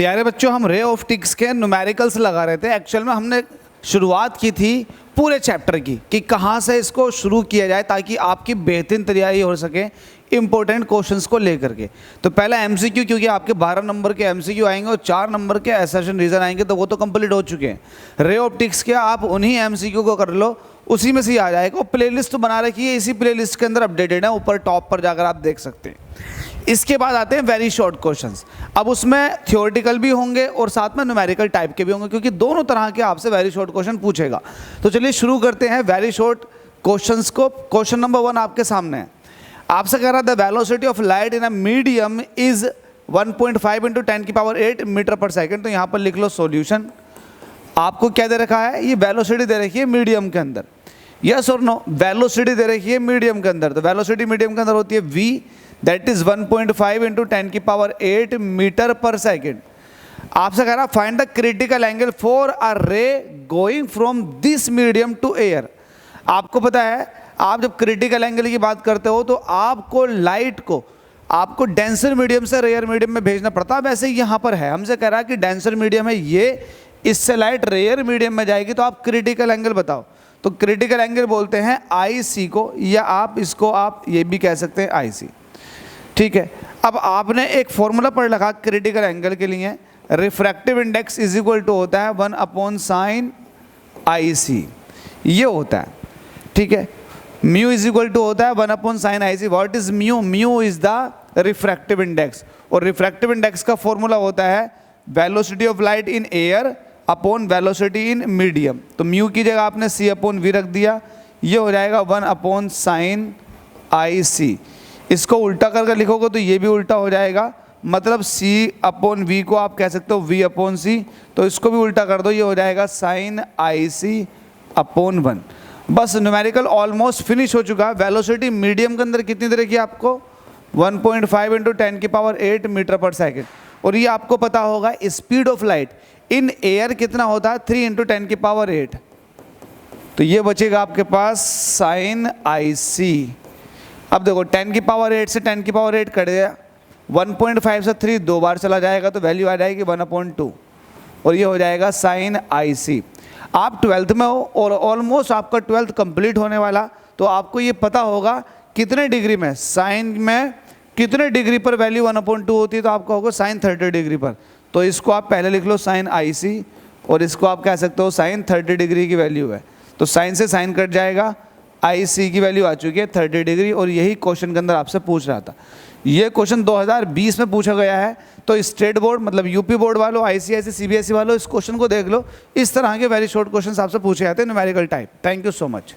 प्यारे बच्चों, हम रे ऑप्टिक्स के न्यूमेरिकल्स लगा रहे थे। एक्चुअल में हमने शुरुआत की थी पूरे चैप्टर की कि कहाँ से इसको शुरू किया जाए ताकि आपकी बेहतरीन तैयारी हो सके इंपॉर्टेंट क्वेश्चंस को लेकर के। तो पहला एमसीक्यू, क्योंकि आपके 12 नंबर के एमसीक्यू आएंगे और 4 नंबर के असर्शन रीजन आएंगे, तो वो तो कंप्लीट हो चुके हैं। रे ऑप्टिक्स के आप उन्हीं एमसीक्यू को कर लो, उसी में से ही आ जाएगा। और प्लेलिस्ट तो बना रखी है, इसी प्लेलिस्ट के अंदर अपडेटेड है, ऊपर टॉप पर जाकर आप देख सकते हैं। इसके बाद आते हैं वेरी शॉर्ट क्वेश्चंस। अब उसमें थियोरेटिकल भी होंगे और साथ में न्यूमेरिकल टाइप के भी होंगे, क्योंकि दोनों तरह के आपसे वेरी शॉर्ट क्वेश्चन पूछेगा। तो चलिए शुरू करते हैं वेरी शॉर्ट क्वेश्चंस को। क्वेश्चन नंबर 1 आपके सामने है। आपसे कह रहा है the velocity of light in a medium is 1.5 × 10⁸ metre पर सेकेंड। तो यहाँ पर लिख लो सॉल्यूशन। आपको क्या दे रखा है, ये वेलोसिटी दे रखी है मीडियम के अंदर। यस और नो, वेलोसिटी दे रखी है मीडियम के अंदर। तो वेलोसिटी मीडियम के अंदर होती है v, दैट इज 1.5 × 10⁸ मीटर पर सेकेंड। आपसे कह रहा find the critical angle for a ray going from this medium to air. आपको पता है, आप जब क्रिटिकल एंगल की बात करते हो तो आपको लाइट को आपको डेंसर मीडियम से रेयर मीडियम में भेजना पड़ता है। वैसे यहाँ पर है, हमसे कह रहा है कि डेंसर मीडियम है ये, इससे लाइट रेयर मीडियम में जाएगी, तो आप क्रिटिकल एंगल बताओ। तो क्रिटिकल एंगल बोलते हैं IC को, या आप इसको आप ये भी कह सकते हैं IC। ठीक है, अब आपने एक फॉर्मूला पढ़ रखा क्रिटिकल एंगल के लिए, refractive index is equal to होता है 1/sin IC, ये होता है। ठीक है, म्यू इज इक्वल टू होता है 1/sin IC। What is mu? Mu is the refractive index, और रिफ्रैक्टिव इंडेक्स का फॉर्मूला होता है velocity of light in air upon velocity in medium. तो म्यू की जगह आपने C/V रख दिया, ये हो जाएगा 1/sin IC। इसको उल्टा करके लिखोगे तो ये भी उल्टा हो जाएगा, मतलब C/V को आप कह सकते हो V/C। तो इसको भी उल्टा कर दो, ये हो जाएगा sin IC/1। बस न्यूमेरिकल ऑलमोस्ट फिनिश हो चुका है। वेलोसिटी मीडियम के अंदर कितनी दे रखी है आपको? 1.5 × 10⁸ मीटर पर सेकेंड। और ये आपको पता होगा speed of light in air कितना होता है? 3 × 10⁸। तो ये बचेगा आपके पास sin IC। अब देखो 10⁸ से 10⁸ कट गया, 1.5 से 3 2 बार चला जाएगा, तो वैल्यू आ जाएगी 1/2, और ये हो जाएगा sin IC। आप 12th में हो और ऑलमोस्ट आपका 12th कंप्लीट होने वाला, तो आपको ये पता होगा कितने डिग्री में, साइन में कितने डिग्री पर वैल्यू 1/2 होती है, तो आपका होगा sin 30 डिग्री पर। तो इसको आप पहले लिख लो sin IC, और इसको आप कह सकते हो sin 30 डिग्री की वैल्यू है। तो साइन से साइन कट जाएगा, IC की वैल्यू आ चुकी है 30 डिग्री, और यही क्वेश्चन के अंदर आपसे पूछ रहा था। ये क्वेश्चन 2020 में पूछा गया है। तो स्टेट बोर्ड मतलब यूपी बोर्ड वालों, ICIC CBSE वालों, इस क्वेश्चन को देख लो। इस तरह के वेरी शॉर्ट क्वेश्चन आपसे पूछे जाते हैं numerical type. Thank you so much.